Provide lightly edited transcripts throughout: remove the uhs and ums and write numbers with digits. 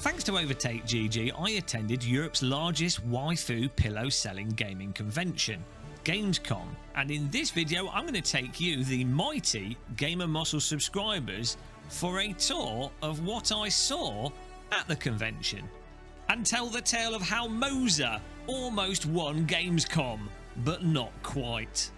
Thanks to Overtake GG, I attended Europe's largest waifu pillow selling gaming convention, Gamescom, and in this video I'm going to take you, the mighty Gamer Muscle subscribers, for a tour of what I saw at the convention, and tell the tale of how Moza almost won Gamescom, but not quite.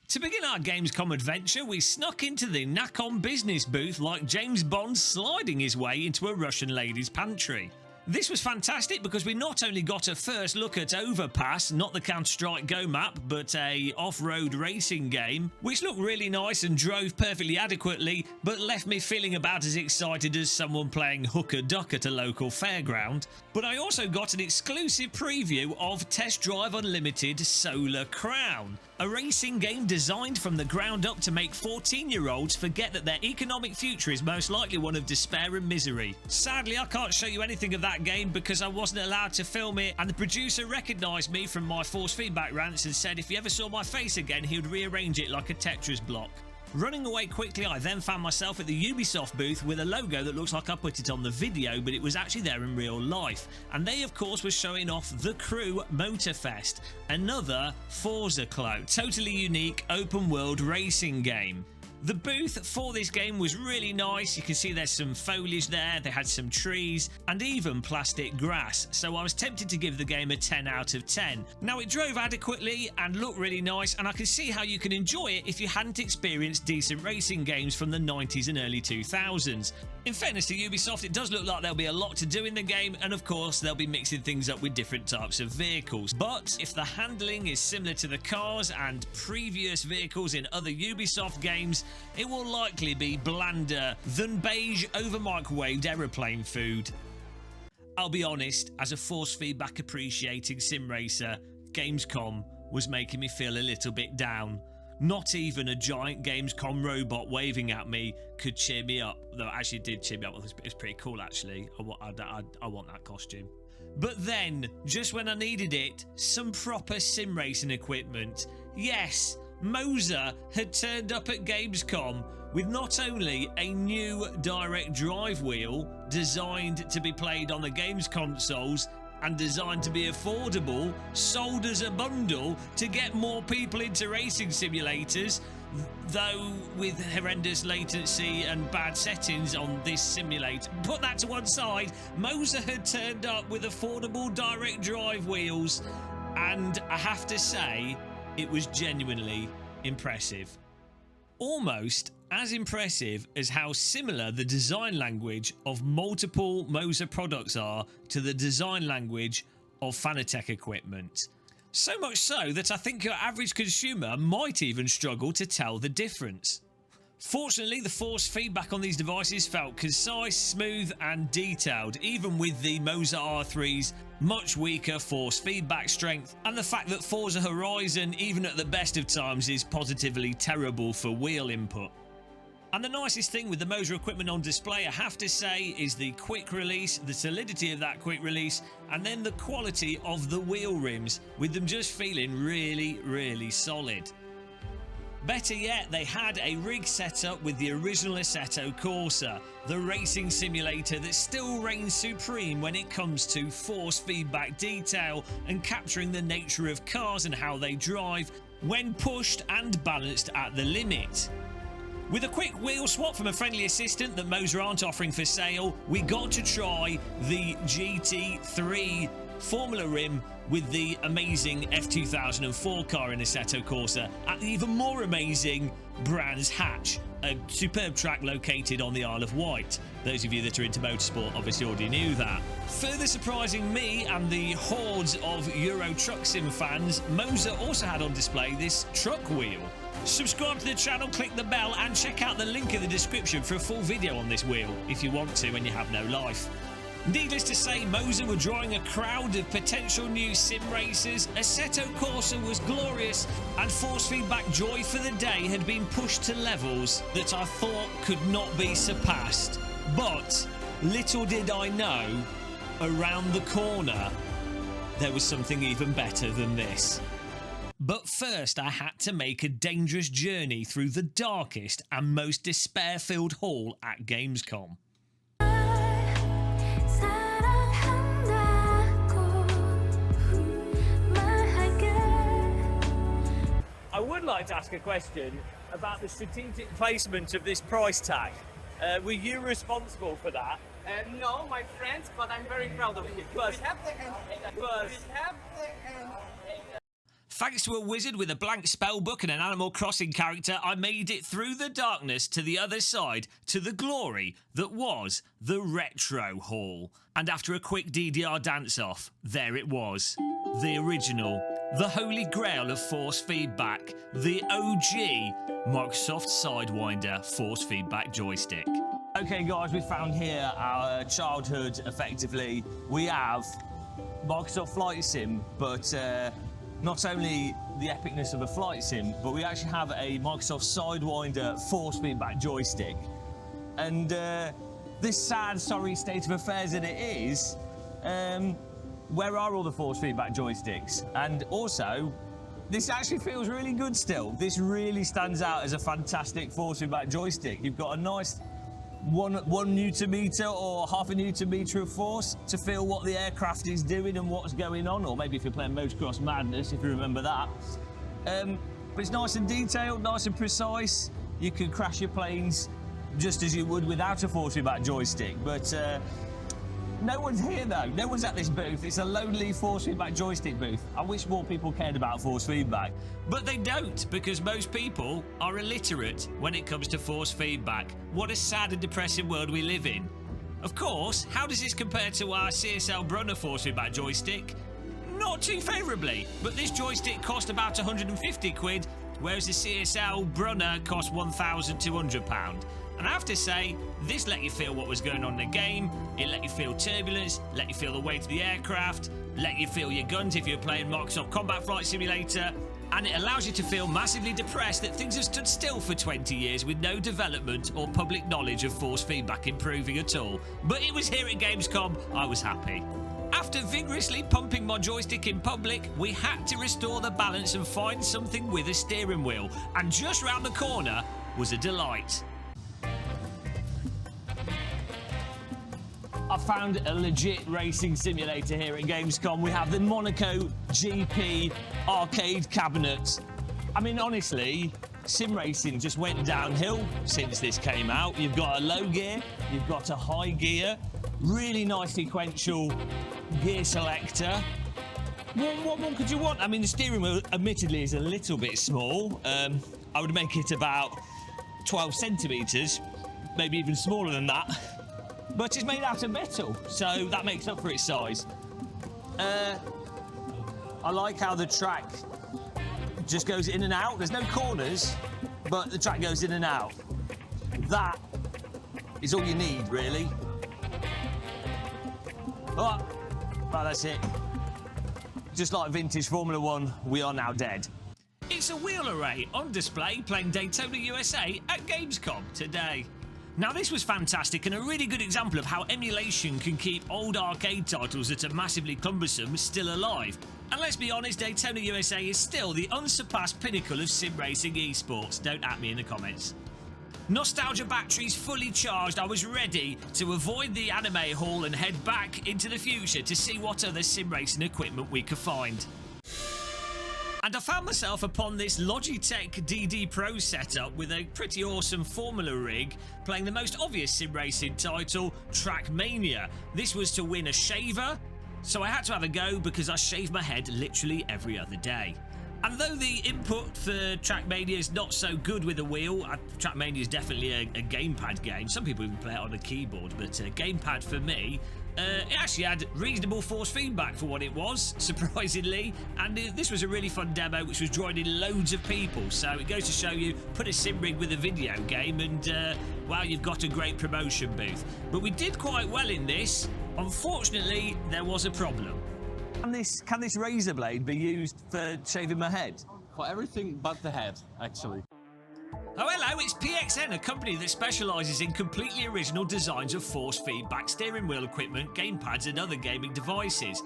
To begin our Gamescom adventure, we snuck into the Nakon business booth like James Bond sliding his way into a Russian lady's pantry. This was fantastic because we not only got a first look at Overpass, not the Counter-Strike Go map, but a off-road racing game, which looked really nice and drove perfectly adequately, but left me feeling about as excited as someone playing hooker-duck at a local fairground. But I also got an exclusive preview of Test Drive Unlimited Solar Crown, a racing game designed from the ground up to make 14-year-olds forget that their economic future is most likely one of despair and misery. Sadly, I can't show you anything of that game because I wasn't allowed to film it, and the producer recognised me from my force feedback rants and said if he ever saw my face again he would rearrange it like a Tetris block. Running away quickly, I then found myself at the Ubisoft booth with a logo that looks like I put it on the video, but it was actually there in real life. And they, of course, were showing off The Crew Motorfest, another Forza clone, totally unique open-world racing game. The booth for this game was really nice. You can see there's some foliage there, they had some trees, and even plastic grass, so I was tempted to give the game a 10 out of 10. Now, it drove adequately and looked really nice, and I can see how you can enjoy it if you hadn't experienced decent racing games from the 90s and early 2000s. In fairness to Ubisoft, it does look like there'll be a lot to do in the game, and of course they'll be mixing things up with different types of vehicles. But if the handling is similar to the cars and previous vehicles in other Ubisoft games, it will likely be blander than beige over-microwaved aeroplane food. I'll be honest, as a force feedback appreciating sim racer, Gamescom was making me feel a little bit down. Not even a giant Gamescom robot waving at me could cheer me up. Though it actually did cheer me up. It was pretty cool, actually. I want that costume. But then, just when I needed it, some proper sim racing equipment. Yes, Moza had turned up at Gamescom with not only a new direct drive wheel designed to be played on the game's consoles and designed to be affordable, sold as a bundle to get more people into racing simulators, though with horrendous latency and bad settings on this simulator. Put that to one side, Moza had turned up with affordable direct drive wheels, and I have to say, it was genuinely impressive. Almost as impressive as how similar the design language of multiple Moza products are to the design language of Fanatec equipment. So much so that I think your average consumer might even struggle to tell the difference. Fortunately, the force feedback on these devices felt concise, smooth and detailed, even with the Moza R3's much weaker force feedback strength, and the fact that Forza Horizon, even at the best of times, is positively terrible for wheel input. And the nicest thing with the Moza equipment on display, I have to say, is the quick release, the solidity of that quick release, and then the quality of the wheel rims, with them just feeling really, really solid. Better yet, they had a rig set up with the original Assetto Corsa, the racing simulator that still reigns supreme when it comes to force feedback detail and capturing the nature of cars and how they drive when pushed and balanced at the limit. With a quick wheel swap from a friendly assistant that Moza aren't offering for sale, we got to try the GT3 Formula rim with the amazing F2004 car in Assetto Corsa at the even more amazing Brands Hatch, a superb track located on the Isle of Wight. Those of you that are into motorsport obviously already knew that. Further surprising me and the hordes of Euro Truck Sim fans, Moza also had on display this truck wheel. Subscribe to the channel, click the bell and check out the link in the description for a full video on this wheel if you want to and you have no life. Needless to say, Moza were drawing a crowd of potential new sim racers, Assetto Corsa was glorious, and force feedback joy for the day had been pushed to levels that I thought could not be surpassed. But little did I know, around the corner, there was something even better than this. But first I had to make a dangerous journey through the darkest and most despair-filled hall at Gamescom. I would like to ask a question about the strategic placement of this price tag. Were you responsible for that? No, my friends, but I'm very proud of it. But, We have the end. Thanks to a wizard with a blank spellbook and an Animal Crossing character, I made it through the darkness to the other side, to the glory that was the Retro Hall. And after a quick DDR dance-off, there it was. The original, the holy grail of force feedback, the OG Microsoft Sidewinder force feedback joystick. Okay guys, we found here our childhood, effectively. We have Microsoft Flight Sim, but not only the epicness of a flight sim, but we actually have a Microsoft Sidewinder force feedback joystick. And this sad, sorry state of affairs that it is, where are all the force feedback joysticks? And also, this actually feels really good still. This really stands out as a fantastic force feedback joystick. You've got a nice 1 Newton meter or half a Newton meter of force to feel what the aircraft is doing and what's going on, or maybe if you're playing Motocross Madness, if you remember that. But it's nice and detailed, nice and precise. You can crash your planes just as you would without a force feedback joystick. But no one's here though, no one's at this booth. It's a lonely force feedback joystick booth. I wish more people cared about force feedback. But they don't, because most people are illiterate when it comes to force feedback. What a sad and depressing world we live in. Of course, how does this compare to our CSL Brunner force feedback joystick? Not too favourably, but this joystick cost about 150 quid, whereas the CSL Brunner cost £1,200. And I have to say, this let you feel what was going on in the game, it let you feel turbulence, let you feel the weight of the aircraft, let you feel your guns if you're playing Microsoft Combat Flight Simulator, and it allows you to feel massively depressed that things have stood still for 20 years with no development or public knowledge of force feedback improving at all. But it was here at Gamescom, I was happy. After vigorously pumping my joystick in public, we had to restore the balance and find something with a steering wheel, and just round the corner was a delight. I found a legit racing simulator here at Gamescom. We have the Monaco GP arcade cabinet. I mean, honestly, sim racing just went downhill since this came out. You've got a low gear, you've got a high gear, really nice sequential gear selector. What more could you want? I mean, the steering wheel, admittedly, is a little bit small. I would make it about 12 centimetres, maybe even smaller than that. But it's made out of metal, so that makes up for its size. I like how the track just goes in and out. There's no corners, but the track goes in and out. That is all you need, really. Oh, well, that's it. Just like vintage Formula 1, we are now dead. It's a wheel array on display playing Daytona USA at Gamescom today. Now this was fantastic and a really good example of how emulation can keep old arcade titles that are massively cumbersome still alive. And let's be honest, Daytona USA is still the unsurpassed pinnacle of sim racing esports. Don't at me in the comments. Nostalgia batteries fully charged, I was ready to avoid the anime hall and head back into the future to see what other sim racing equipment we could find. And I found myself upon this Logitech DD Pro setup with a pretty awesome Formula rig, playing the most obvious sim racing title, Trackmania. This was to win a shaver, so I had to have a go because I shave my head literally every other day. And though the input for Trackmania is not so good with a wheel, Trackmania is definitely a gamepad game. Some people even play it on a keyboard, but gamepad for me, it actually had reasonable force feedback for what it was, surprisingly, and this was a really fun demo which was drawing in loads of people, so it goes to show you, put a sim rig with a video game and, wow, you've got a great promotion booth. But we did quite well in this. Unfortunately, there was a problem. Can this razor blade be used for shaving my head? For everything but the head, actually. Oh hello, it's PXN, a company that specialises in completely original designs of force feedback steering wheel equipment, gamepads and other gaming devices.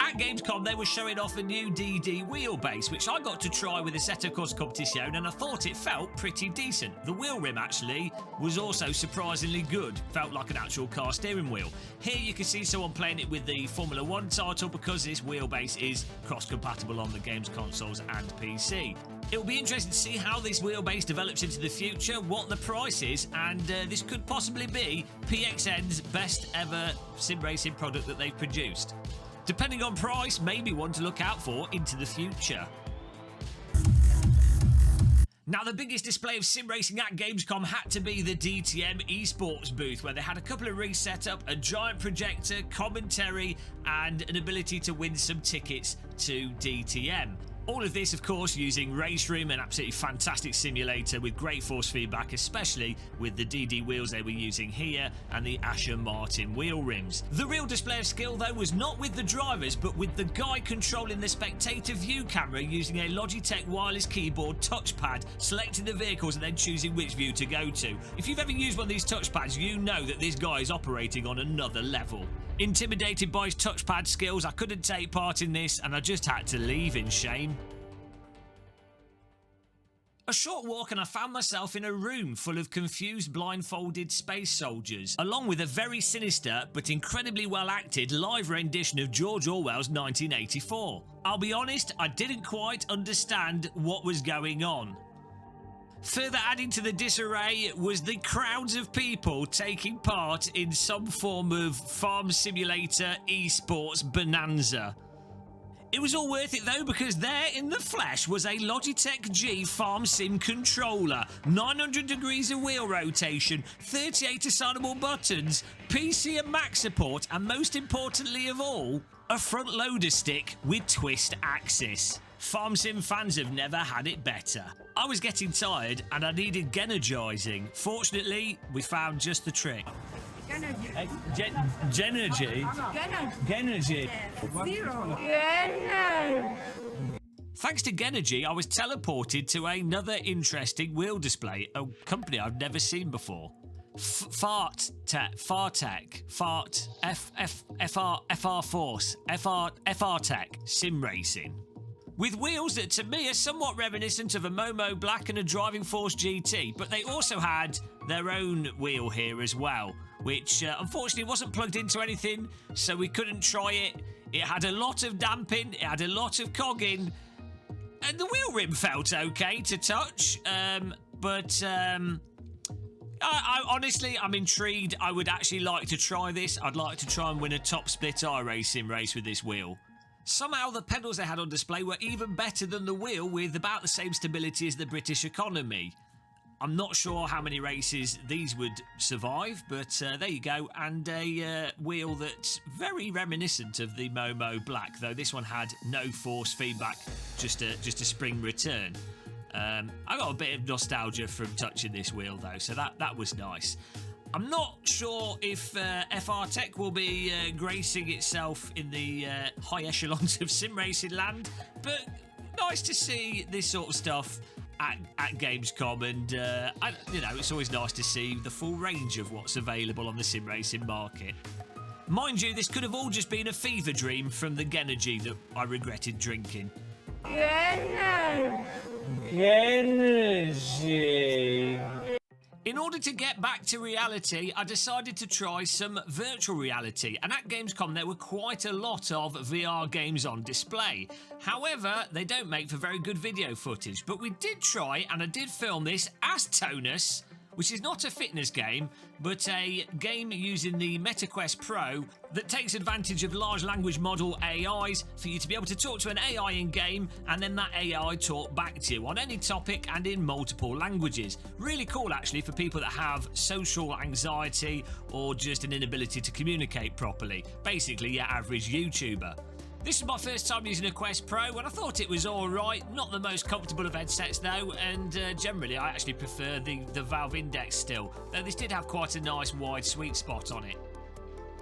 At Gamescom, they were showing off a new DD wheelbase, which I got to try with the Setter Course competition, and I thought it felt pretty decent. The wheel rim, actually, was also surprisingly good. Felt like an actual car steering wheel. Here you can see someone playing it with the Formula 1 title because this wheelbase is cross-compatible on the games consoles and PC. It'll be interesting to see how this wheelbase develops into the future, what the price is, and this could possibly be PXN's best ever sim racing product that they've produced. Depending on price, maybe one to look out for into the future. Now, the biggest display of sim racing at Gamescom had to be the DTM esports booth, where they had a couple of rigs set up, a giant projector, commentary, and an ability to win some tickets to DTM. All of this, of course, using RaceRoom, an absolutely fantastic simulator with great force feedback, especially with the DD wheels they were using here and the Aston Martin wheel rims. The real display of skill, though, was not with the drivers, but with the guy controlling the spectator view camera using a Logitech wireless keyboard touchpad, selecting the vehicles and then choosing which view to go to. If you've ever used one of these touchpads, you know that this guy is operating on another level. Intimidated by his touchpad skills, I couldn't take part in this and I just had to leave in shame. A short walk and I found myself in a room full of confused blindfolded space soldiers, along with a very sinister but incredibly well acted live rendition of George Orwell's 1984. I'll be honest, I didn't quite understand what was going on. Further adding to the disarray was the crowds of people taking part in some form of farm simulator esports bonanza. It was all worth it though, because there in the flesh was a Logitech G Farm Sim controller, 900 degrees of wheel rotation, 38 assignable buttons, PC and Mac support, and most importantly of all, a front loader stick with twist axis. Farm Sim fans have never had it better. I was getting tired and I needed Genergising. Fortunately, we found just the trick. Genergy? Zero. Thanks to Genergy, I was teleported to another interesting wheel display, a company I've never seen before. FR Tech Sim Racing. With wheels that to me are somewhat reminiscent of a Momo Black and a Driving Force GT, but they also had their own wheel here as well, which unfortunately wasn't plugged into anything, so we couldn't try it. It had a lot of damping, it had a lot of cogging, and the wheel rim felt okay to touch, but I honestly, I'm intrigued. I would actually like to try this. I'd like to try and win a top split iRacing race with this wheel. Somehow the pedals they had on display were even better than the wheel, with about the same stability as the British economy. I'm not sure how many races these would survive, but there you go. And a wheel that's very reminiscent of the Momo Black, though this one had no force feedback, just a spring return. I got a bit of nostalgia from touching this wheel, though, so that was nice. I'm not sure if FR Tech will be gracing itself in the high echelons of sim racing land, but nice to see this sort of stuff at Gamescom, and you know, it's always nice to see the full range of what's available on the sim racing market. Mind you, this could have all just been a fever dream from the Genergy that I regretted drinking. Energy. In order to get back to reality, I decided to try some virtual reality, and at Gamescom there were quite a lot of VR games on display. However, they don't make for very good video footage, but we did try, and I did film this as Tonus, which is not a fitness game, but a game using the MetaQuest Pro that takes advantage of large language model AIs for you to be able to talk to an AI in-game, and then that AI talk back to you on any topic and in multiple languages. Really cool, actually, for people that have social anxiety or just an inability to communicate properly. Basically, your average YouTuber. This is my first time using a Quest Pro, and I thought it was alright. Not the most comfortable of headsets though, and generally I actually prefer the Valve Index still, though this did have quite a nice wide sweet spot on it.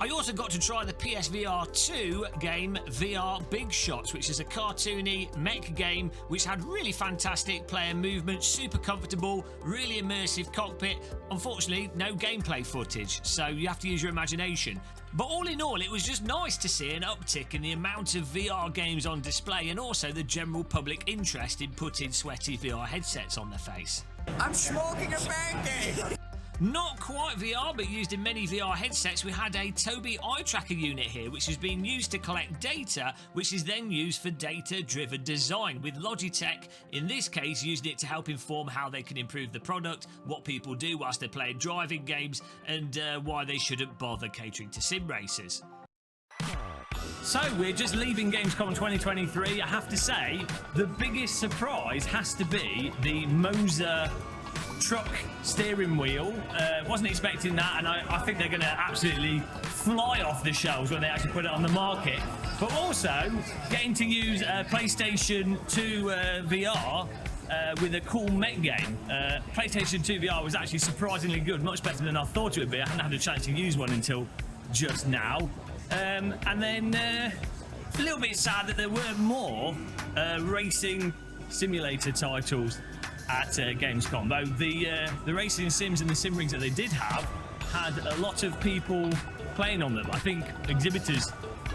I also got to try the PSVR 2 game VR Big Shots, which is a cartoony mech game which had really fantastic player movement, super comfortable, really immersive cockpit. Unfortunately, no gameplay footage, so you have to use your imagination. But all in all, it was just nice to see an uptick in the amount of VR games on display and also the general public interest in putting sweaty VR headsets on their face. I'm smoking a pancake! Not quite VR, but used in many VR headsets, we had a Tobii eye tracker unit here, which is being used to collect data, which is then used for data-driven design, with Logitech, in this case, using it to help inform how they can improve the product, what people do whilst they're playing driving games, and why they shouldn't bother catering to sim racers. So, we're just leaving Gamescom 2023. I have to say, the biggest surprise has to be the Moza truck steering wheel. Wasn't expecting that, and I think they're going to absolutely fly off the shelves when they actually put it on the market. But also getting to use PlayStation 2 VR with a cool mech game. PlayStation 2 VR was actually surprisingly good, much better than I thought it would be. I hadn't had a chance to use one until just now. And then a little bit sad that there weren't more racing simulator titles at Gamescom, though the racing sims and the sim rigs that they did have had a lot of people playing on them. I think exhibitors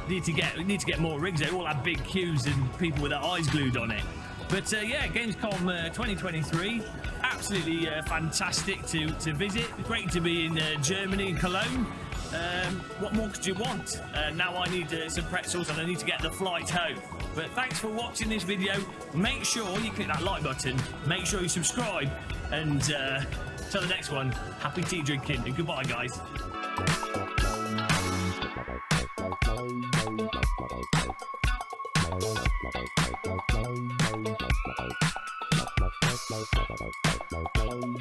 need to get more rigs. They all have big queues and people with their eyes glued on it. But yeah, Gamescom 2023, absolutely fantastic to visit. Great to be in Germany, in Cologne. What more could you want? Now I need some pretzels and I need to get the flight home. But thanks for watching this video. Make sure you click that like button. Make sure you subscribe. And till the next one, happy tea drinking and goodbye, guys. Bye.